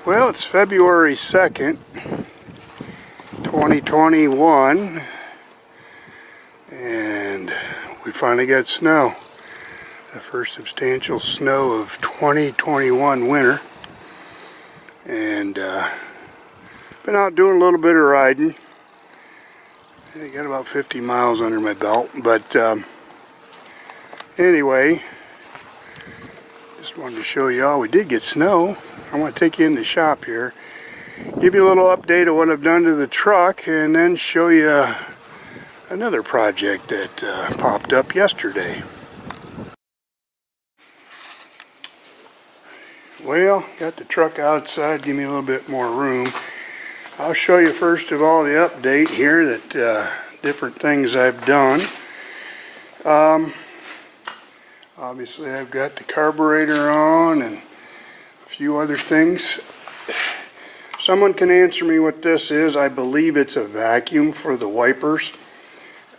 Well, it's February 2nd, 2021, and we finally got snow. The first substantial snow of 2021 winter. And been out doing a little bit of riding. I got about 50 miles under my belt, but anyway, just wanted to show you all we did get snow. I want to take you in the shop here, give you a little update of what I've done to the truck, and then show you another project that popped up yesterday. Well, got the truck outside, give me a little bit more room. I'll show you first of all the update here, that different things I've done. Obviously I've got the carburetor on and a few other things. Someone can answer me what this is. I believe it's a vacuum for the wipers.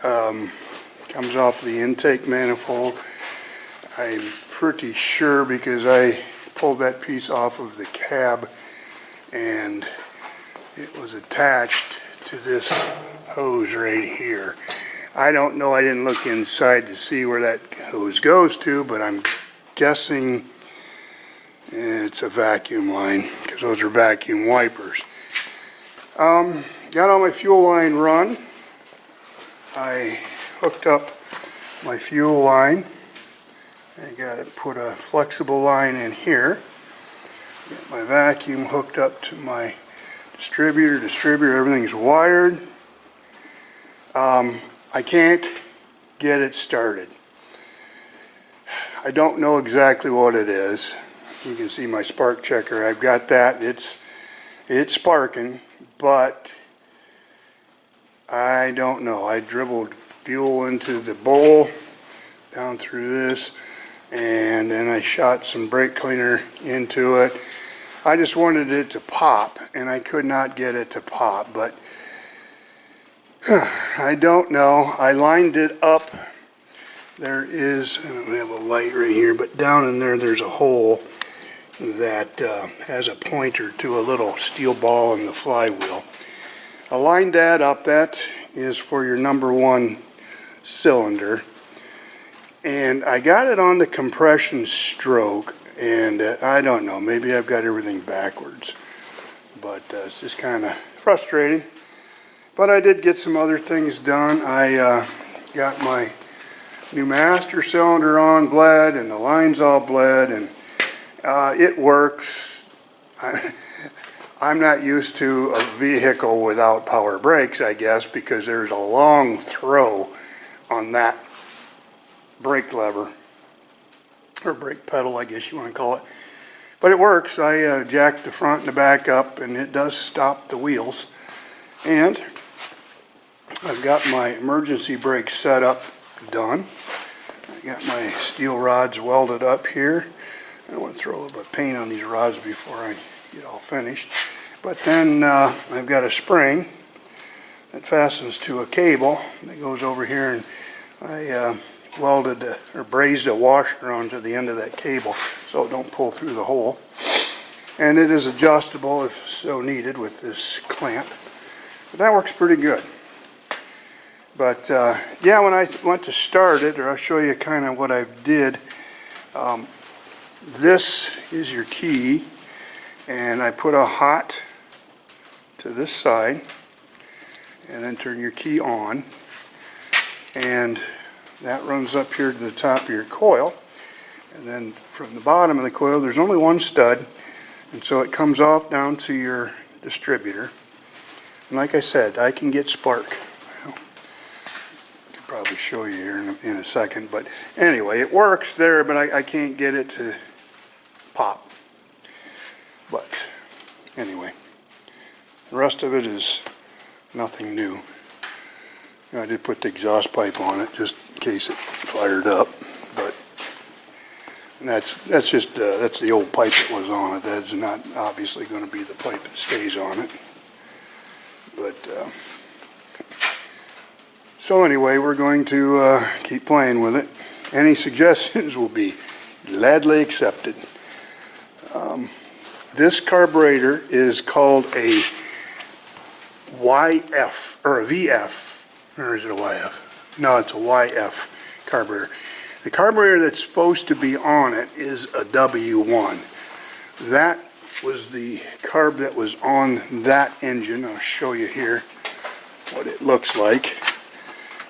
Comes off the intake manifold. I'm pretty sure because I pulled that piece off of the cab and it was attached to this hose right here. I don't know, I didn't look inside to see where that hose goes to, but I'm guessing it's a vacuum line because those are vacuum wipers. Got all my fuel line run. I hooked up my fuel line. I got to put a flexible line in here. Got my vacuum hooked up to my distributor, everything's wired. I can't get it started. I don't know exactly what it is. You can see my spark checker. I've got that. It's sparking, but I don't know. I dribbled fuel into the bowl down through this, and then I shot some brake cleaner into it. I just wanted it to pop, and I could not get it to pop, but I don't know. I lined it up. There is, I don't have a light right here, but down in there there's a hole that has a pointer to a little steel ball in the flywheel. I lined that up. That is for your number one cylinder. And I got it on the compression stroke, and I don't know, maybe I've got everything backwards. But it's just kind of frustrating. But I did get some other things done. I got my new master cylinder on bled, and the line's all bled, and it works. I'm not used to a vehicle without power brakes, I guess, because there's a long throw on that brake lever, or brake pedal, I guess you want to call it. But it works. I jacked the front and the back up, and it does stop the wheels. And I've got my emergency brake setup done. I got my steel rods welded up here. I want to throw a little bit of paint on these rods before I get all finished. But then I've got a spring that fastens to a cable that goes over here, and I welded or brazed a washer onto the end of that cable so it don't pull through the hole. And it is adjustable if so needed with this clamp. But that works pretty good. But yeah, when I went to start it, or I'll show you kind of what I did. This is your key, and I put a hot to this side, and then turn your key on, and that runs up here to the top of your coil. And then from the bottom of the coil there's only one stud, and so it comes off down to your distributor. And like I said, I can get spark. Probably show you here in a second, but anyway, it works there, but I can't get it to pop. But anyway, the rest of it is nothing new. I did put the exhaust pipe on it just in case it fired up, but that's just that's the old pipe that was on it. That's not obviously going to be the pipe that stays on it, but so anyway, we're going to keep playing with it. Any suggestions will be gladly accepted. This carburetor is called a YF, or a VF, or is it a YF? No, it's a YF carburetor. The carburetor that's supposed to be on it is a W1. That was the carb that was on that engine. I'll show you here what it looks like.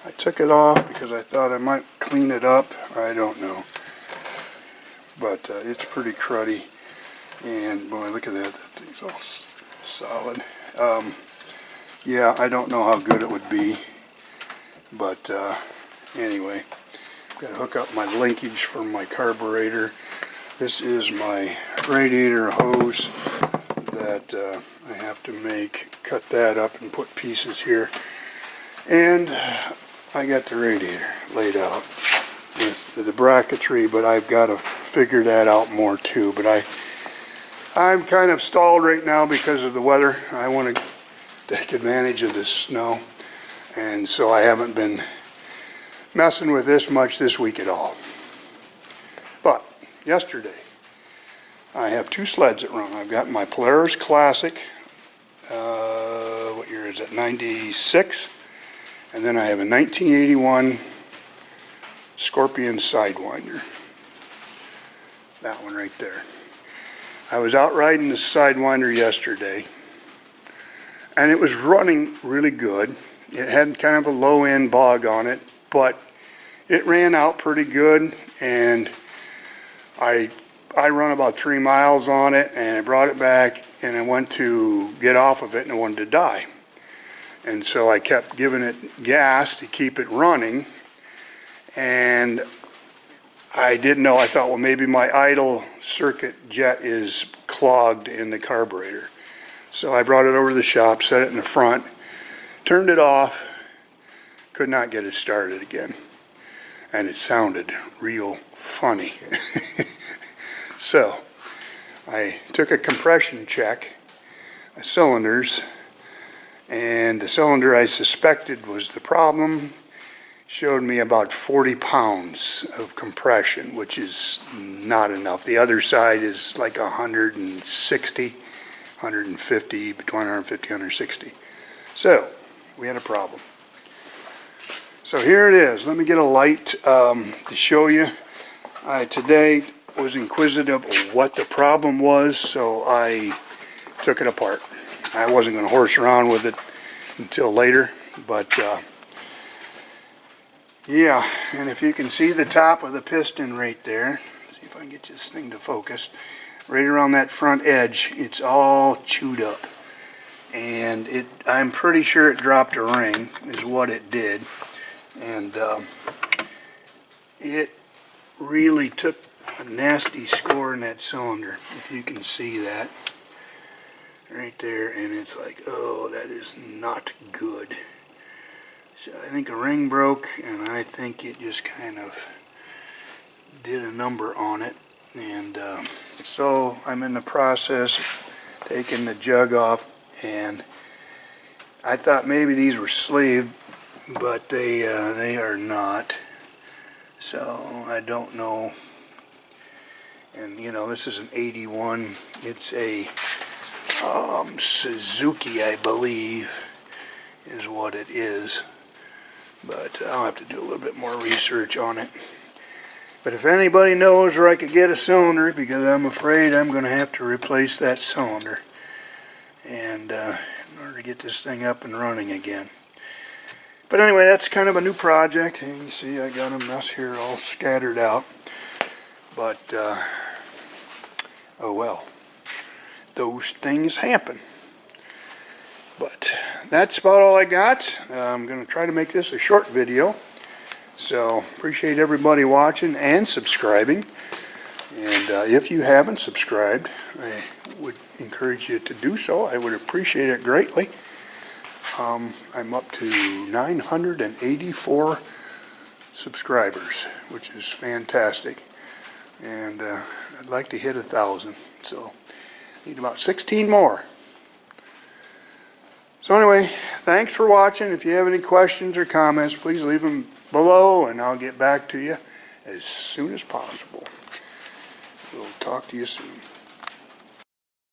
I took it off because I thought I might clean it up. I don't know. But it's pretty cruddy. And boy, look at that. That thing's all solid. Yeah, I don't know how good it would be. But anyway, I've got to hook up my linkage for my carburetor. This is my radiator hose that I have to cut that up and put pieces here. And I got the radiator laid out with the bracketry, but I've got to figure that out more too. But I'm kind of stalled right now because of the weather. I want to take advantage of this snow, and so I haven't been messing with this much this week at all. But yesterday, I have two sleds that run. I've got my Polaris Classic, what year is it, 96, and then I have a 1981 Scorpion Sidewinder. That one right there. I was out riding the Sidewinder yesterday, and it was running really good. It had kind of a low end bog on it, but it ran out pretty good, and I run about 3 miles on it, and I brought it back, and I went to get off of it, and I wanted to die. And so I kept giving it gas to keep it running, and I didn't know. I thought, well, maybe my idle circuit jet is clogged in the carburetor. So I brought it over to the shop, set it in the front, turned it off, could not get it started again. And it sounded real funny. So I took a compression check, cylinders, and the cylinder I suspected was the problem showed me about 40 pounds of compression, which is not enough. The other side is like 160, 150, between 150 and 160. So we had a problem. So here it is. Let me get a light to show you. I today was inquisitive of what the problem was, so I took it apart. I wasn't going to horse around with it until later, but yeah, and if you can see the top of the piston right there, see if I can get this thing to focus, right around that front edge, it's all chewed up. And I'm pretty sure it dropped a ring, is what it did. And it really took a nasty score in that cylinder, if you can see that right there, and it's like, oh, that is not good. So I think a ring broke, and I think it just kind of did a number on it. And so I'm in the process of taking the jug off, and I thought maybe these were sleeved, but they are not. So I don't know. And you know, this is an 81. It's a Suzuki, I believe, is what it is. But I'll have to do a little bit more research on it. But if anybody knows where I could get a cylinder, because I'm afraid I'm going to have to replace that cylinder, and in order to get this thing up and running again. But anyway, that's kind of a new project. And you can see I got a mess here all scattered out. But oh well, those things happen. But that's about all I got. I'm going to try to make this a short video. So appreciate everybody watching and subscribing. And if you haven't subscribed, I would encourage you to do so. I would appreciate it greatly. I'm up to 984 subscribers, which is fantastic. And I'd like to hit 1,000. So need about 16 more. So anyway, thanks for watching. If you have any questions or comments, please leave them below, and I'll get back to you as soon as possible. We'll talk to you soon.